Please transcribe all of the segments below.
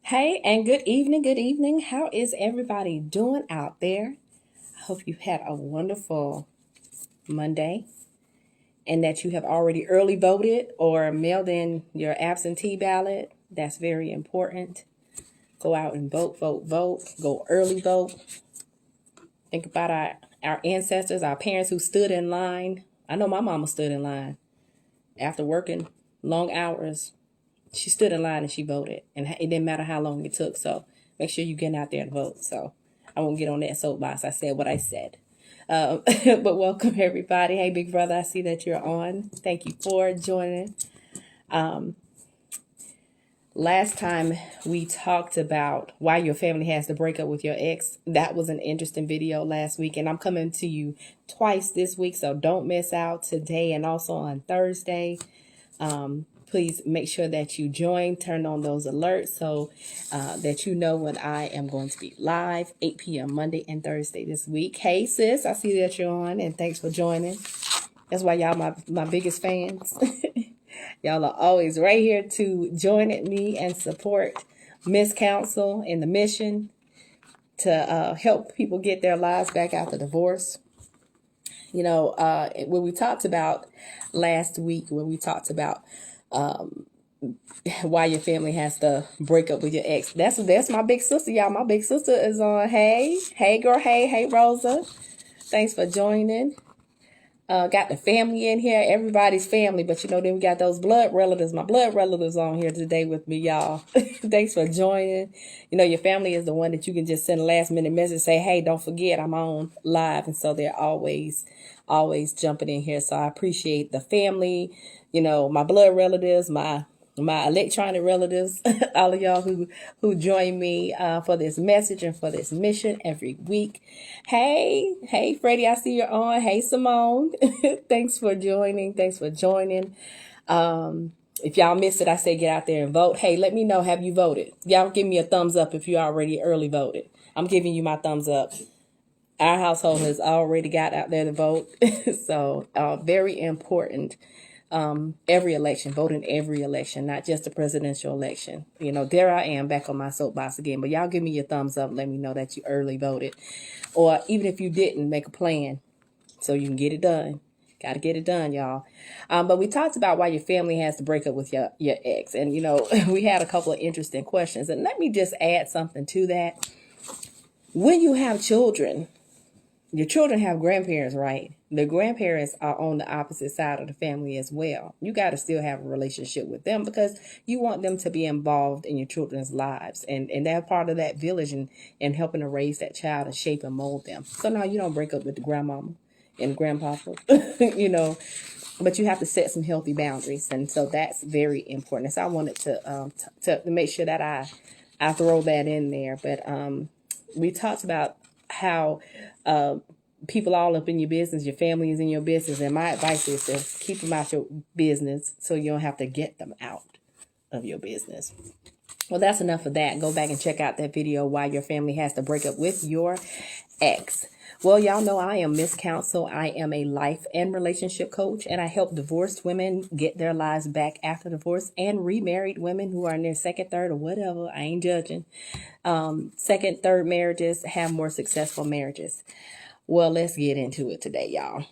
Hey, and good evening. Good evening. How is everybody doing out there? I hope you've had a wonderful Monday and that you have already early voted or mailed in your absentee ballot. That's very important. Go out and vote, vote, vote. Go early vote. Think about our ancestors, our parents who stood in line. I know my mama stood in line after working long hours. She stood in line and she voted, and it didn't matter how long it took. So make sure you get out there and vote. So I won't get on that soapbox. I said what I said. But welcome everybody. Hey, big brother, I see that you're on. Thank you for joining. Last time we talked about why your family has to break up with your ex. That was an interesting video last week, and I'm coming to you twice this week, so don't miss out today and also on Thursday. Please make sure that you join, turn on those alerts so that you know when I am going to be live, 8 p.m. Monday and Thursday this week. Hey, sis, I see that you're on, and thanks for joining. That's why y'all my biggest fans. Y'all are always right here to join at me and support Miss Council in the mission to help people get their lives back after divorce. You know, when we talked about last week, when we talked about why your family has to break up with your ex. That's my big sister, y'all. My big sister is on. Hey girl, hey Rosa. Thanks for joining. Got the family in here, everybody's family, but then we got those blood relatives. My blood relatives on here today with me, y'all. Thanks for joining. Your family is the one that you can just send a last minute message, say, hey, don't forget I'm on live. And so they're always jumping in here. So I appreciate the family, my blood relatives, my electronic relatives, all of y'all who join me for this message and for this mission every week. Hey, Freddie, I see you're on. Hey, Simone, thanks for joining. If y'all missed it, I say get out there and vote. Hey, let me know, have you voted? Y'all give me a thumbs up if you already early voted. I'm giving you my thumbs up. Our household has already got out there to vote. So very important. Every election, vote in every election, not just the presidential election. There I am back on my soapbox again, but y'all give me your thumbs up. Let me know that you early voted, or even if you didn't, make a plan so you can get it done. Got to get it done, y'all. But we talked about why your family has to break up with your ex. And, we had a couple of interesting questions, and let me just add something to that. When you have children, your children have grandparents, right? The grandparents are on the opposite side of the family as well. You got to still have a relationship with them because you want them to be involved in your children's lives. And they're part of that village and helping to raise that child and shape and mold them. So now you don't break up with the grandmama and grandpapa, but you have to set some healthy boundaries. And so that's very important. So I wanted to make sure that I throw that in there. But we talked about how people all up in your business, your family is in your business, and my advice is to keep them out your business so you don't have to get them out of your business. Well, that's enough of that. Go back and check out that video, why your family has to break up with your ex. Well, y'all know I am Miss Council. I am a life and relationship coach, and I help divorced women get their lives back after divorce, and remarried women who are in their second, third, or whatever. I ain't judging. Second, third marriages have more successful marriages. Well, let's get into it today, y'all.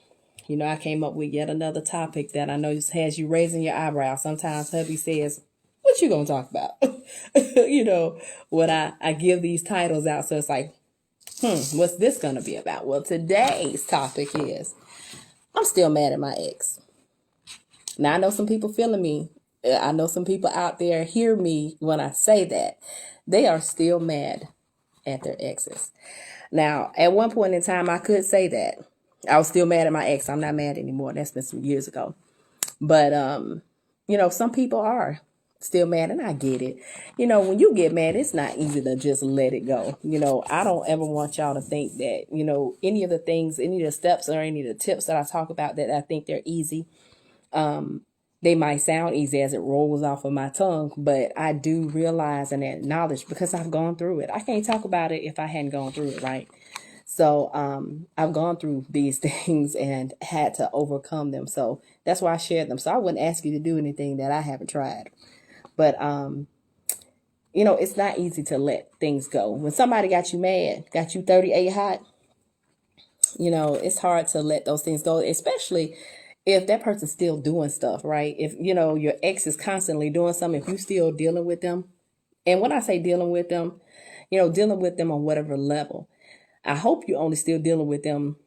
I came up with yet another topic that I know has you raising your eyebrow. Sometimes hubby says, what you gonna talk about? When I give these titles out. So it's like, what's this gonna be about? Well, today's topic is, I'm still mad at my ex. Now, I know some people feeling me. I know some people out there hear me when I say that. They are still mad at their exes. Now, at one point in time, I could say that. I was still mad at my ex. I'm not mad anymore. That's been some years ago. But, some people are still mad, and I get it. When you get mad, it's not easy to just let it go. I don't ever want y'all to think that, any of the things, any of the steps or any of the tips that I talk about that I think they're easy. They might sound easy as it rolls off of my tongue, but I do realize and acknowledge because I've gone through it. I can't talk about it if I hadn't gone through it, right? So I've gone through these things and had to overcome them. So that's why I shared them. So I wouldn't ask you to do anything that I haven't tried. But it's not easy to let things go. When somebody got you mad, got you 38 hot, it's hard to let those things go, especially if that person's still doing stuff, right? If, your ex is constantly doing something, if you still dealing with them. And when I say dealing with them, dealing with them on whatever level, I hope you're only still dealing with them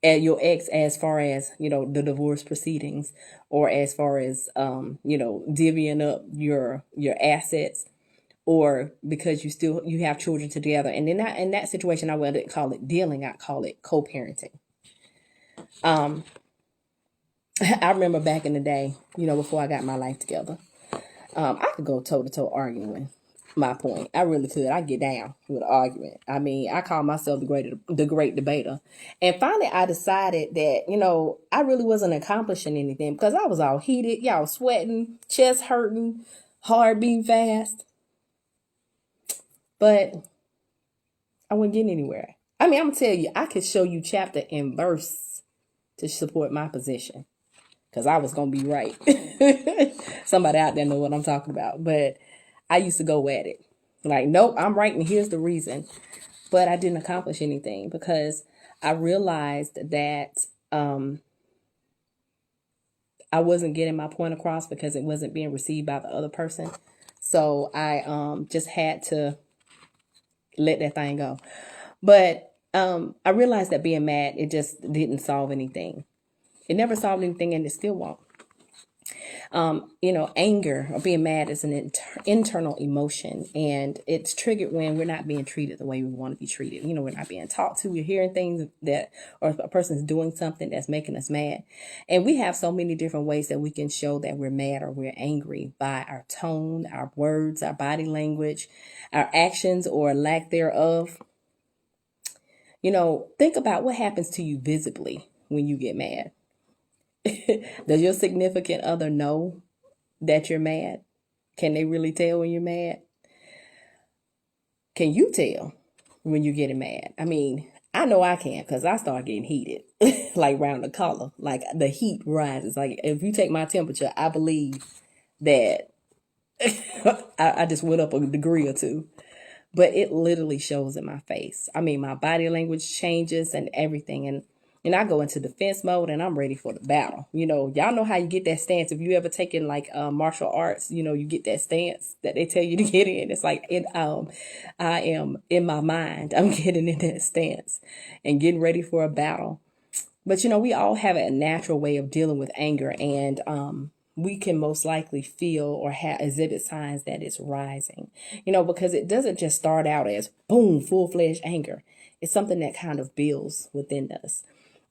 at your ex as far as, the divorce proceedings, or as far as, divvying up your assets, or because you have children together. And in that situation, I wouldn't call it dealing, I call it co-parenting. I remember back in the day, before I got my life together, I could go toe to toe arguing my point. I really could. I get down with an argument. I mean, I call myself the great debater. And finally, I decided that I really wasn't accomplishing anything because I was all heated, y'all sweating, chest hurting, heart beating fast. But I wasn't getting anywhere. I mean, I'm gonna tell you, I could show you chapter and verse to support my position, because I was going to be right. Somebody out there know what I'm talking about. But I used to go at it. Like, nope, I'm right, and here's the reason. But I didn't accomplish anything because I realized that I wasn't getting my point across because it wasn't being received by the other person. So I just had to let that thing go. But I realized that being mad, it just didn't solve anything. It never solved anything, and it still won't. Anger or being mad is an internal emotion, and it's triggered when we're not being treated the way we want to be treated. We're not being talked to. We're hearing things or a person's doing something that's making us mad. And we have so many different ways that we can show that we're mad or we're angry: by our tone, our words, our body language, our actions or lack thereof. Think about what happens to you visibly when you get mad. Does your significant other know that you're mad? Can they really tell when you're mad? Can you tell when you're getting mad? I mean, I know I can, because I start getting heated, like round the collar, like the heat rises. Like if you take my temperature, I believe that I just went up a degree or two. But it literally shows in my face. I mean, my body language changes and everything. And I go into defense mode, and I'm ready for the battle. Y'all know how you get that stance. If you ever taken like martial arts, you get that stance that they tell you to get in. It's like I am in my mind. I'm getting in that stance and getting ready for a battle. But we all have a natural way of dealing with anger, and we can most likely feel or exhibit signs that it's rising, because it doesn't just start out as boom, full-fledged anger. It's something that kind of builds within us.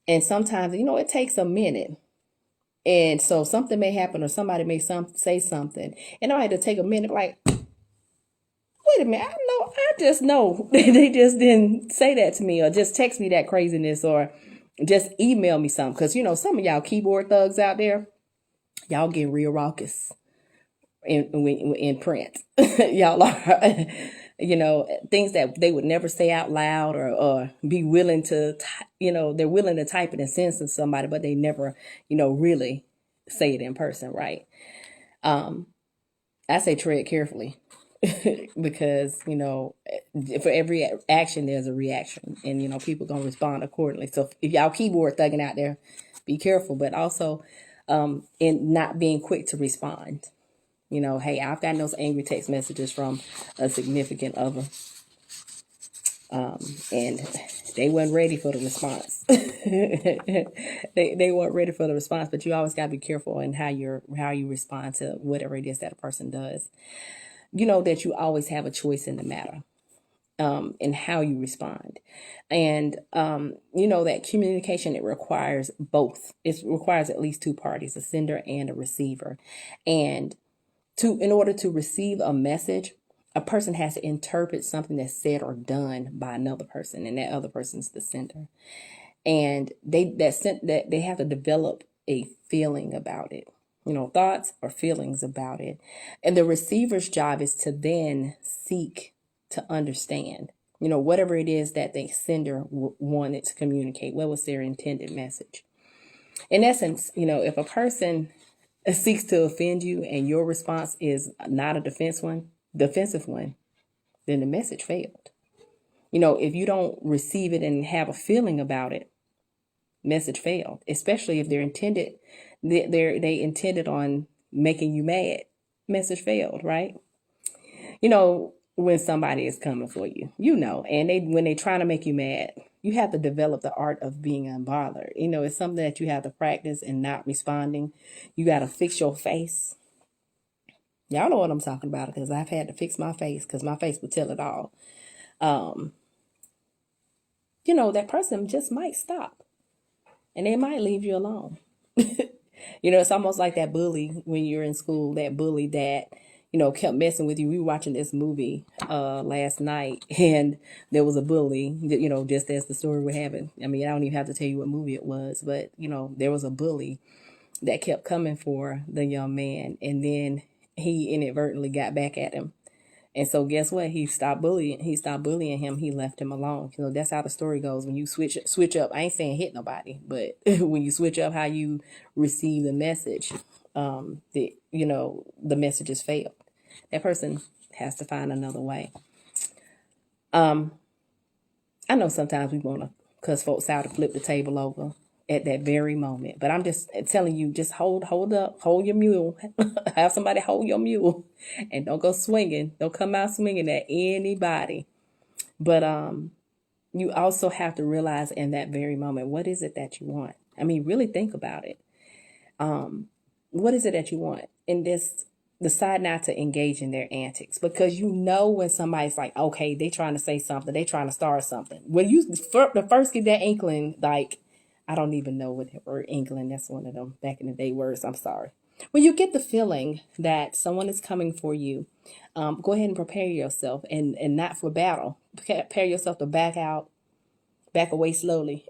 And sometimes, it takes a minute. And so something may happen, or somebody may say something, and I had to take a minute, like, wait a minute, I just know they just didn't say that to me, or just text me that craziness, or just email me something. Because, some of y'all keyboard thugs out there, y'all get real raucous in print. Y'all are, things that they would never say out loud, or be willing to, they're willing to type it and send to somebody, but they never, really say it in person, right? I say tread carefully. Because, for every action, there's a reaction, and, people going to respond accordingly. So if y'all keyboard thugging out there, be careful, but also in not being quick to respond. Hey, I've gotten those angry text messages from a significant other, and they weren't ready for the response. They weren't ready for the response, but you always got to be careful in how you respond to whatever it is that a person does. That you always have a choice in the matter, in how you respond. And, that communication, it requires both. It requires at least two parties, a sender and a receiver. And in order to receive a message, a person has to interpret something that's said or done by another person, and that other person's the sender. And they have to develop a feeling about it. Thoughts or feelings about it. And the receiver's job is to then seek to understand, whatever it is that the sender wanted to communicate. What was their intended message? In essence, if a person seeks to offend you and your response is not a defense one, defensive one, then the message failed. If you don't receive it and have a feeling about it, message failed. Especially if they intended on making you mad. Message failed, right? When somebody is coming for you, and when they trying to make you mad, you have to develop the art of being unbothered. It's something that you have to practice and not responding. You got to fix your face. Y'all know what I'm talking about because I've had to fix my face because my face would tell it all. That person just might stop and they might leave you alone. It's almost like that bully when you're in school, that bully that, kept messing with you. We were watching this movie last night and there was a bully, just as the story we're having. I mean, I don't even have to tell you what movie it was, but, there was a bully that kept coming for the young man. And then he inadvertently got back at him. And so guess what? He stopped bullying him. He left him alone. That's how the story goes. When you switch up, I ain't saying hit nobody, but when you switch up how you receive the message, the message has failed. That person has to find another way. I know sometimes we want to cuss folks out to flip the table over at that very moment, but I'm just telling you, just hold up, hold your mule, have somebody hold your mule, and don't go swinging, don't come out swinging at anybody. But you also have to realize in that very moment, what is it that you want? I mean, really think about it. What is it that you want? And just decide not to engage in their antics, because when somebody's like, okay, they trying to say something, they trying to start something. When you the first get that inkling, like, I don't even know what the word inkling, that's one of them back in the day words, I'm sorry. When you get the feeling that someone is coming for you, go ahead and prepare yourself and not for battle. Prepare yourself to back away slowly.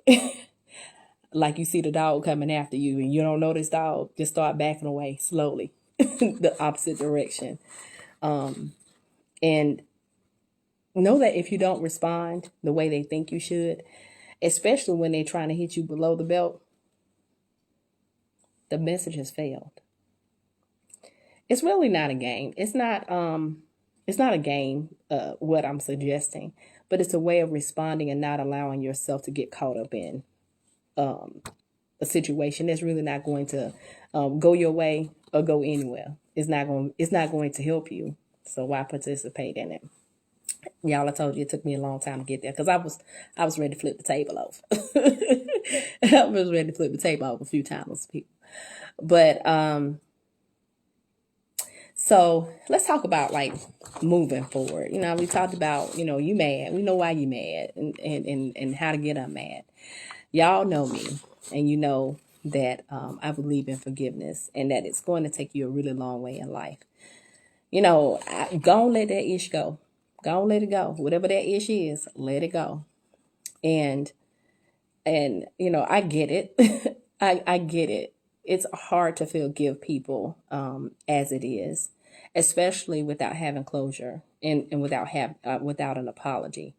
Like you see the dog coming after you and you don't know this dog, just start backing away slowly, the opposite direction. And know that if you don't respond the way they think you should, especially when they're trying to hit you below the belt, the message has failed. It's really not a game. It's not a game, what I'm suggesting, but it's a way of responding and not allowing yourself to get caught up in a situation that's really not going to go your way or go anywhere. It's not going to help you. So why participate in it? Y'all, I told you it took me a long time to get there because I was ready to flip the table over. I was ready to flip the table over a few times, people. But so let's talk about like moving forward. We talked about, you mad. We know why you mad and how to get unmad. Y'all know me, and you know that I believe in forgiveness and that it's going to take you a really long way in life. Go and let that ish go. Go and let it go. Whatever that ish is, let it go. And I get it. I get it. It's hard to forgive people as it is, especially without having closure and without an apology.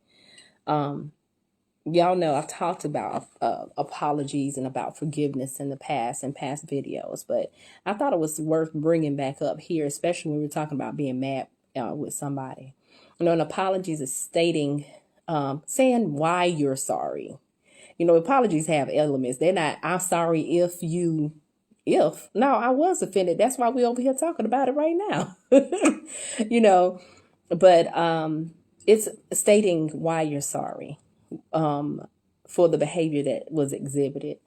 Y'all know I've talked about apologies and about forgiveness in the past and past videos, but I thought it was worth bringing back up here, especially when we're talking about being mad with somebody. An apology is saying why you're sorry. Apologies have elements. They're not, I'm sorry no, I was offended. That's why we're over here talking about it right now. But it's stating why you're sorry for the behavior that was exhibited.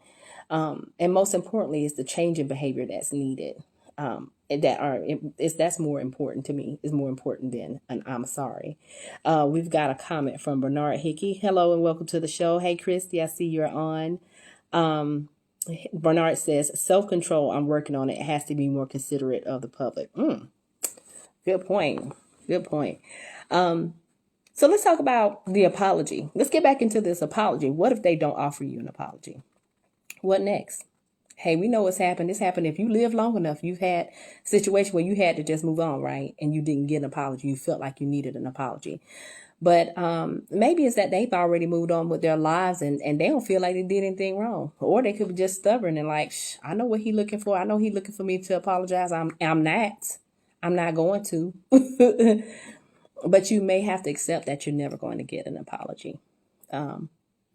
And most importantly, is the change in behavior that's needed. That's more important to me. Is more important than an I'm sorry. We've got a comment from Bernard Hickey. Hello and welcome to the show. Hey, Christy, I see you're on. Bernard says, self-control, I'm working on it. It has to be more considerate of the public. Good point. So let's talk about the apology. Let's get back into this apology. What if they don't offer you an apology? What next? Hey, we know what's happened. This happened. If you live long enough, you've had a situation where you had to just move on, right? And you didn't get an apology. You felt like you needed an apology. But maybe it's that they've already moved on with their lives and they don't feel like they did anything wrong. Or they could be just stubborn and like, I know what he's looking for. I know he's looking for me to apologize. I'm not. I'm not going to. But you may have to accept that you're never going to get an apology.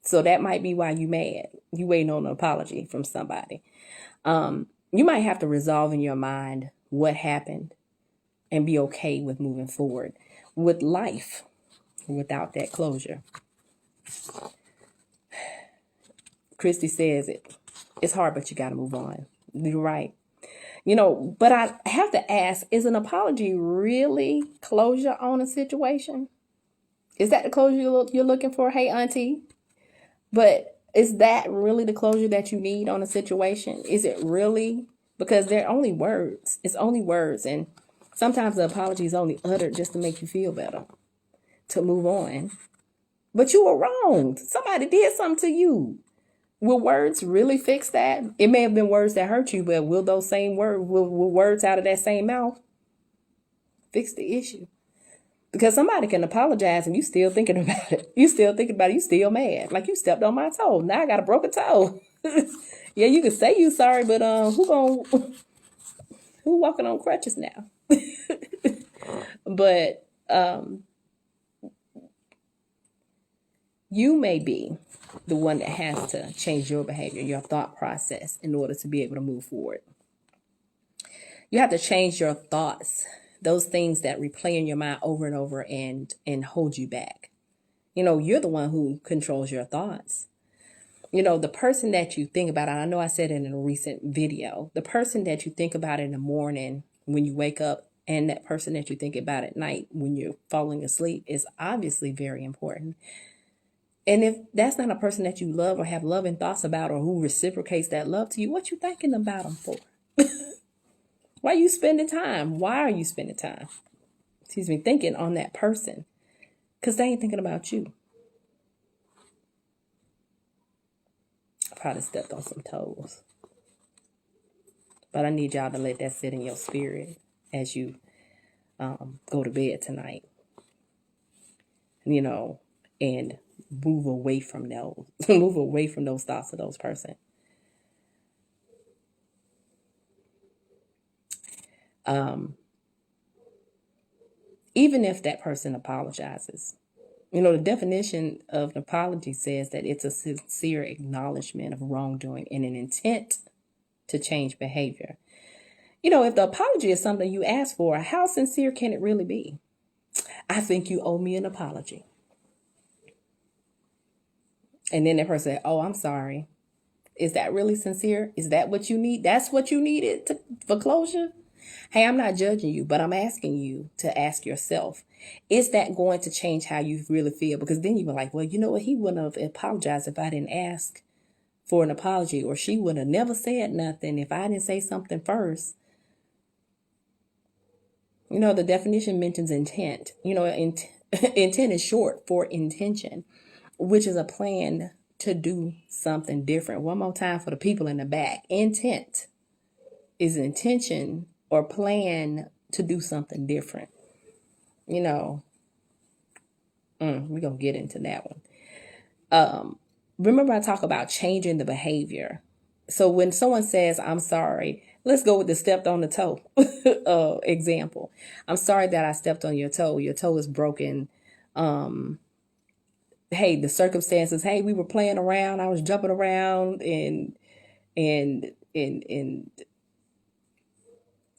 So that might be why you mad. You waiting on an apology from somebody. You might have to resolve in your mind what happened and be okay with moving forward with life without that closure. Christy says it's hard, but you got to move on. You're right. But I have to ask, is an apology really closure on a situation? Is that the closure you're looking for? Hey, auntie. But is that really the closure that you need on a situation? Is it really? Because they're only words. It's only words. And sometimes the apology is only uttered just to make you feel better, to move on. But you were wrong. Somebody did something to you. Will words really fix that? It may have been words that hurt you, but will those same words, will words out of that same mouth fix the issue? Because somebody can apologize and you still thinking about it. You still thinking about it. You still mad. Like, you stepped on my toe. Now I got a broken toe. Yeah, you can say you sorry, but who walking on crutches now? But you may be the one that has to change your behavior, your thought process, in order to be able to move forward. You have to change your thoughts, those things that replay in your mind over and over and hold you back. You're the one who controls your thoughts. The person that you think about, and I know I said it in a recent video, the person that you think about in the morning when you wake up and that person that you think about at night when you're falling asleep is obviously very important. And if that's not a person that you love or have loving thoughts about, or who reciprocates that love to you, what you thinking about them for? Why are you spending time? Why are you spending time? Thinking on that person? Because they ain't thinking about you. I probably stepped on some toes. But I need y'all to let that sit in your spirit as you go to bed tonight. And move away from those. Move away from those thoughts of those person. Even if that person apologizes, the definition of an apology says that it's a sincere acknowledgement of wrongdoing and an intent to change behavior. If the apology is something you ask for, how sincere can it really be? I think you owe me an apology. And then that person said, oh, I'm sorry. Is that really sincere? Is that what you need? That's what you needed for closure? Hey, I'm not judging you, but I'm asking you to ask yourself, is that going to change how you really feel? Because then you were like, well, you know what? He wouldn't have apologized if I didn't ask for an apology, or she would have never said nothing if I didn't say something first. The definition mentions intent. Intent is short for intention, which is a plan to do something different. One more time for the people in the back. Intent is intention or plan to do something different. We're going to get into that one. Remember, I talk about changing the behavior. So when someone says, I'm sorry, let's go with the stepped on the toe example. I'm sorry that I stepped on your toe. Your toe is broken. Hey, the circumstances, hey, we were playing around. I was jumping around and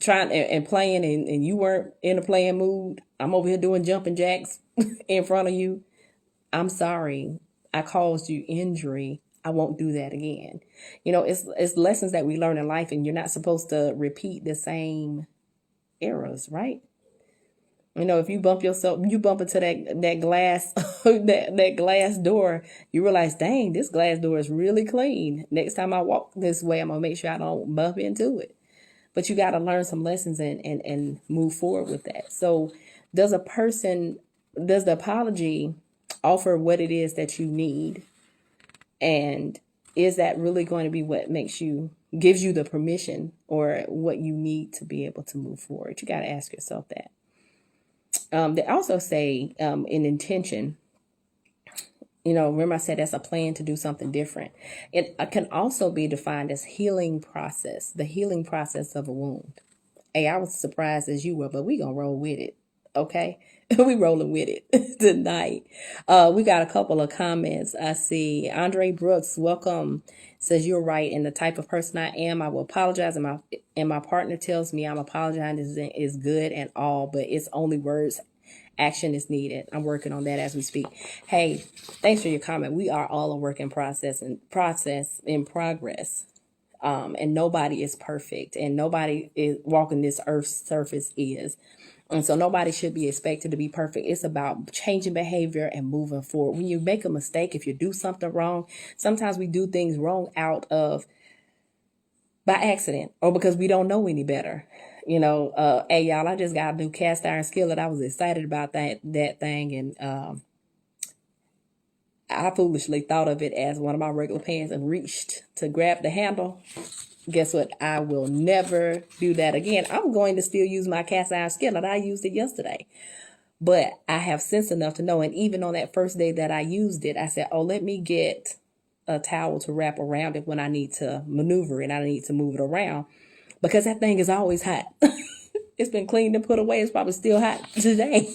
trying and playing, and you weren't in a playing mood. I'm over here doing jumping jacks in front of you. I'm sorry. I caused you injury. I won't do that again. It's lessons that we learn in life, and you're not supposed to repeat the same errors, right? If you bump into that glass, that glass door, you realize, dang, this glass door is really clean. Next time I walk this way, I'm going to make sure I don't bump into it. But you got to learn some lessons and move forward with that. So does the apology offer what it is that you need? And is that really going to be what gives you the permission or what you need to be able to move forward? You got to ask yourself that. They also say in intention, remember I said that's a plan to do something different. It can also be defined as healing process, the healing process of a wound. Hey, I was surprised as you were, but we gonna roll with it. Okay. We rolling with it tonight. We got a couple of comments. I see Andre Brooks, welcome, says you're right. And the type of person I am, I will apologize. And my partner tells me I'm apologizing is good and all, but it's only words. Action is needed. I'm working on that as we speak. Hey, thanks for your comment. We are all a work in process in progress. And nobody is perfect, and nobody is walking this earth's surface is. And so nobody should be expected to be perfect. It's about changing behavior and moving forward. When you make a mistake, if you do something wrong, sometimes we do things wrong out of by accident or because we don't know any better. Hey y'all, I just got a new cast iron skillet. I was excited about that thing, and I foolishly thought of it as one of my regular pans and reached to grab the handle. Guess what? I will never do that again. I'm going to still use my cast iron skillet. I used it yesterday. But I have sense enough to know, and even on that first day that I used it, I said, oh, let me get a towel to wrap around it when I need to maneuver it. I need to move it around because that thing is always hot. It's been cleaned and put away. It's probably still hot today.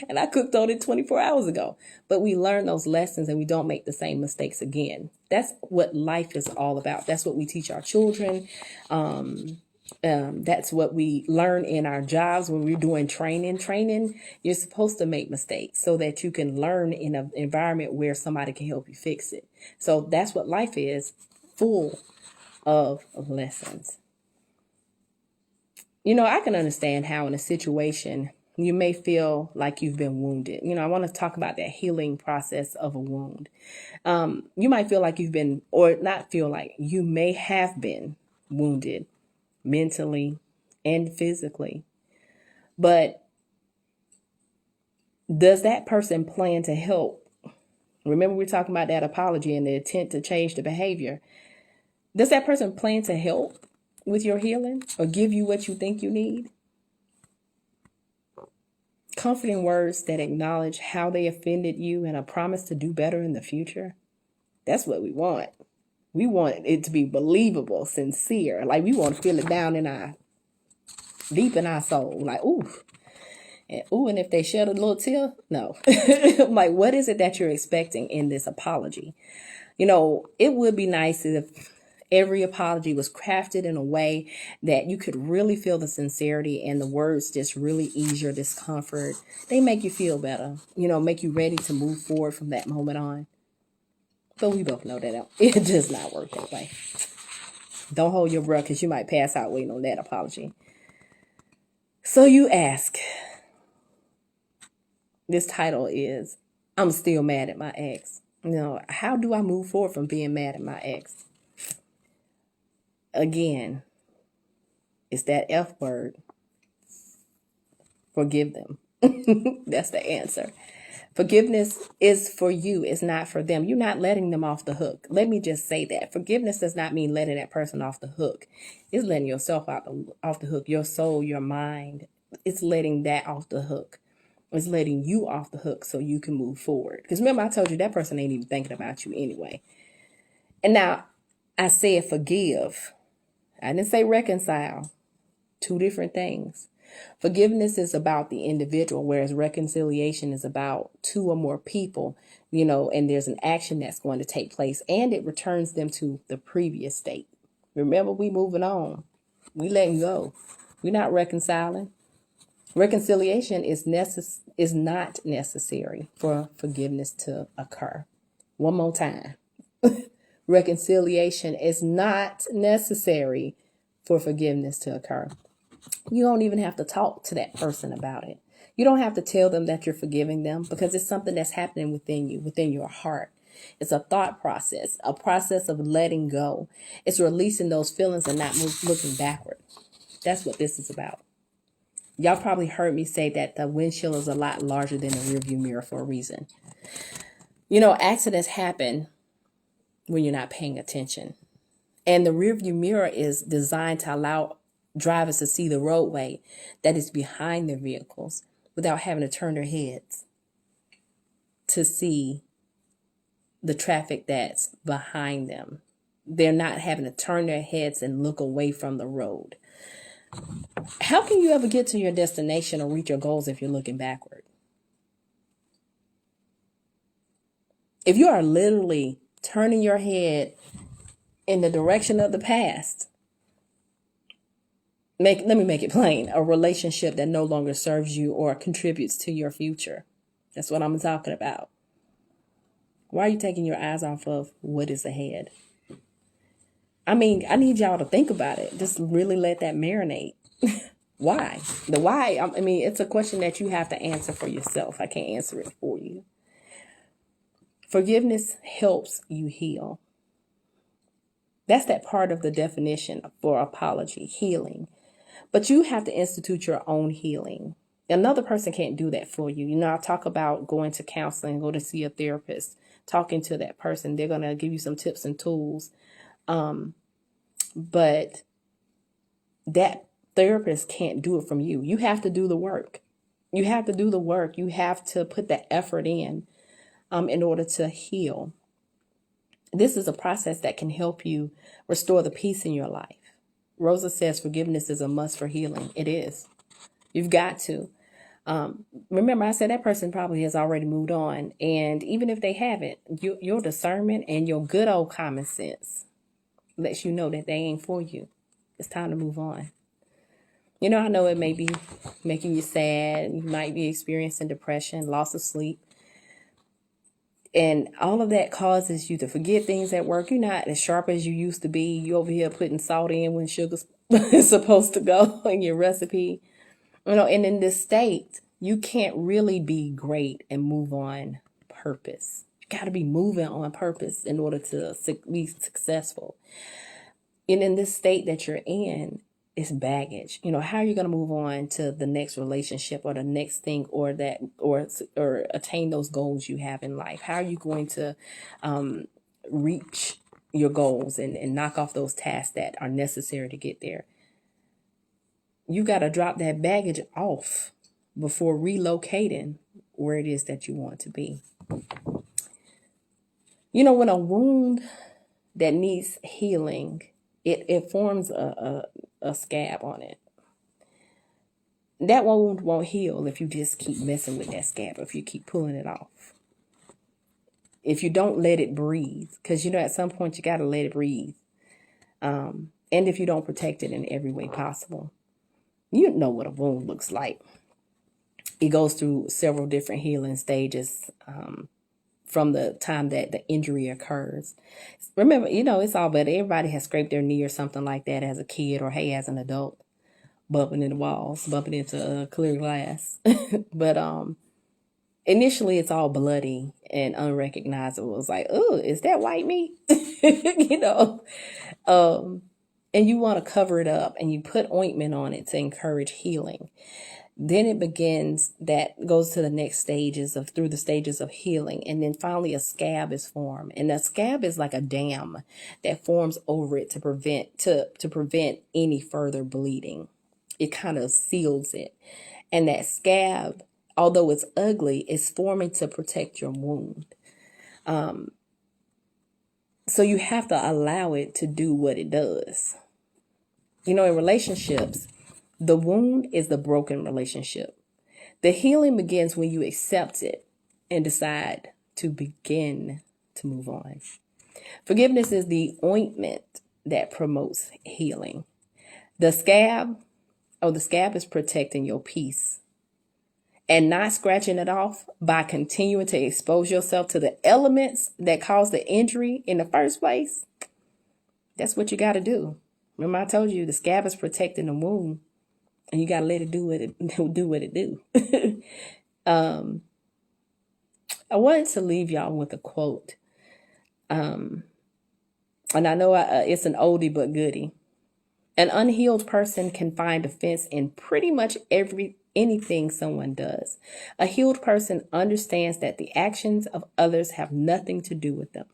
And I cooked on it 24 hours ago. But we learn those lessons and we don't make the same mistakes again. That's what life is all about. That's what we teach our children. That's what we learn in our jobs when we're doing training. You're supposed to make mistakes so that you can learn in an environment where somebody can help you fix it. So that's what life is, full of lessons. I can understand how in a situation you may feel like you've been wounded. I want to talk about that healing process of a wound. You might feel like you've been, or not feel like, you may have been wounded mentally and physically. But does that person plan to help? Remember, we're talking about that apology and the intent to change the behavior. Does that person plan to help with your healing or give you what you think you need? Comforting words that acknowledge how they offended you and a promise to do better in the future. That's what we want. We want it to be believable, sincere. Like we want to feel it down deep in our soul. Like, ooh. And if they shed a little tear, no. Like, what is it that you're expecting in this apology? It would be nice if every apology was crafted in a way that you could really feel the sincerity and the words just really ease your discomfort. They make you feel better, make you ready to move forward from that moment on. But we both know that it does not work that way. Don't hold your breath because you might pass out waiting on that apology. So you ask, this title is, I'm still mad at my ex. How do I move forward from being mad at my ex? Again, it's that F word. Forgive them. That's the answer. Forgiveness is for you. It's not for them. You're not letting them off the hook. Let me just say that. Forgiveness does not mean letting that person off the hook. It's letting yourself off the hook. Your soul, your mind. It's letting that off the hook. It's letting you off the hook so you can move forward. Because remember, I told you that person ain't even thinking about you anyway. And now, I said forgive. I didn't say reconcile. Two different things. Forgiveness is about the individual, whereas reconciliation is about two or more people, and there's an action that's going to take place and it returns them to the previous state. Remember, we moving on. We letting go. We're not reconciling. Reconciliation is not necessary for forgiveness to occur. One more time. Reconciliation is not necessary for forgiveness to occur. You don't even have to talk to that person about it. You don't have to tell them that you're forgiving them because it's something that's happening within you, within your heart. It's a thought process, a process of letting go. It's releasing those feelings and not looking backward. That's what this is about. Y'all probably heard me say that the windshield is a lot larger than the rearview mirror for a reason. Accidents happen when you're not paying attention. And the rearview mirror is designed to allow drivers to see the roadway that is behind their vehicles without having to turn their heads to see the traffic that's behind them. They're not having to turn their heads and look away from the road. How can you ever get to your destination or reach your goals if you're looking backward? If you are literally turning your head in the direction of the past, let me make it plain, a relationship that no longer serves you or contributes to your future. That's what I'm talking about. Why are you taking your eyes off of what is ahead? I mean, I need y'all to think about it. Just really let that marinate. Why? The why, I mean, it's a question that you have to answer for yourself. I can't answer it for you. Forgiveness helps you heal. That's that part of the definition for apology, healing. But you have to institute your own healing. Another person can't do that for you. You know, I talk about going to counseling, go to see a therapist, talking to that person. They're going to give you some tips and tools. But that therapist can't do it from you. You have to do the work. You have to do the work. You have to put that effort in order to heal. This is a process that can help you restore the peace in your life. Rosa says forgiveness is a must for healing. It is. You've got to. Remember, I said that person probably has already moved on. And even if they haven't, your discernment and your good old common sense lets you know that they ain't for you. It's time to move on. You know, I know it may be making you sad. You might be experiencing depression, loss of sleep. And all of that causes you to forget things at work. You're not as sharp as you used to be. You over here putting salt in when sugar is supposed to go in your recipe. You know, and in this state, you can't really be great and move on purpose. You got to be moving on purpose in order to be successful. And in this state that you're in, it's baggage. You know, how are you going to move on to the next relationship or the next thing or attain those goals you have in life? How are you going to reach your goals and knock off those tasks that are necessary to get there? You got to drop that baggage off before relocating where it is that you want to be. You know, when a wound that needs healing, it forms a scab on it. That wound won't heal if you just keep messing with that scab, if you keep pulling it off. If you don't let it breathe, because, you know, at some point you got to let it breathe. And if you don't protect it in every way possible. You know what a wound looks like. It goes through several different healing stages from the time that the injury occurs. Remember, you know, it's all better. Everybody has scraped their knee or something like that as a kid or, hey, as an adult, bumping into walls, bumping into clear glass. But initially, it's all bloody and unrecognizable. It's like, oh, is that white meat? You know, and you want to cover it up and you put ointment on it to encourage healing. Then it goes to the next through the stages of healing. And then finally a scab is formed. And the scab is like a dam that forms over it to prevent any further bleeding. It kind of seals it. And that scab, although it's ugly, is forming to protect your wound. So you have to allow it to do what it does. You know, in relationships, the wound is the broken relationship. The healing begins when you accept it and decide to begin to move on. Forgiveness is the ointment that promotes healing. The scab is protecting your peace and not scratching it off by continuing to expose yourself to the elements that caused the injury in the first place. That's what you got to do. Remember, I told you the scab is protecting the wound. And you got to let it do what it do. I wanted to leave y'all with a quote. And I know it's an oldie but goodie. An unhealed person can find offense in pretty much anything someone does. A healed person understands that the actions of others have nothing to do with them.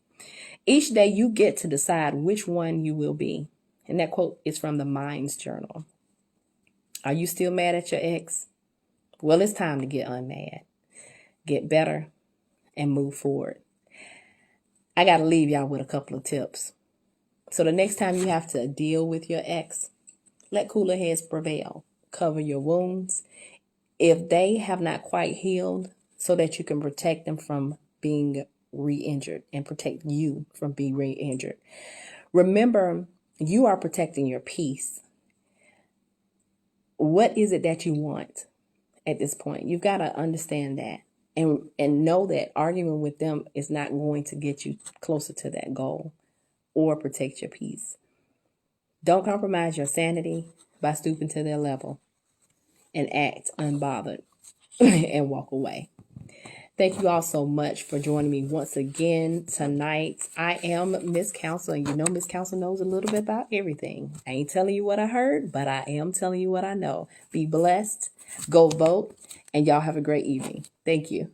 Each day you get to decide which one you will be. And that quote is from the Minds Journal. Are you still mad at your ex? Well, it's time to get unmad, get better, and move forward. I got to leave y'all with a couple of tips. So the next time you have to deal with your ex, let cooler heads prevail. Cover your wounds if they have not quite healed, so that you can protect them from being re-injured and protect you from being re-injured. Remember, you are protecting your peace. What is it that you want at this point? You've got to understand that and know that arguing with them is not going to get you closer to that goal or protect your peace. Don't compromise your sanity by stooping to their level and act unbothered and walk away. Thank you all so much for joining me once again tonight. I am Miss Counsel, and you know Miss Counsel knows a little bit about everything. I ain't telling you what I heard, but I am telling you what I know. Be blessed, go vote, and y'all have a great evening. Thank you.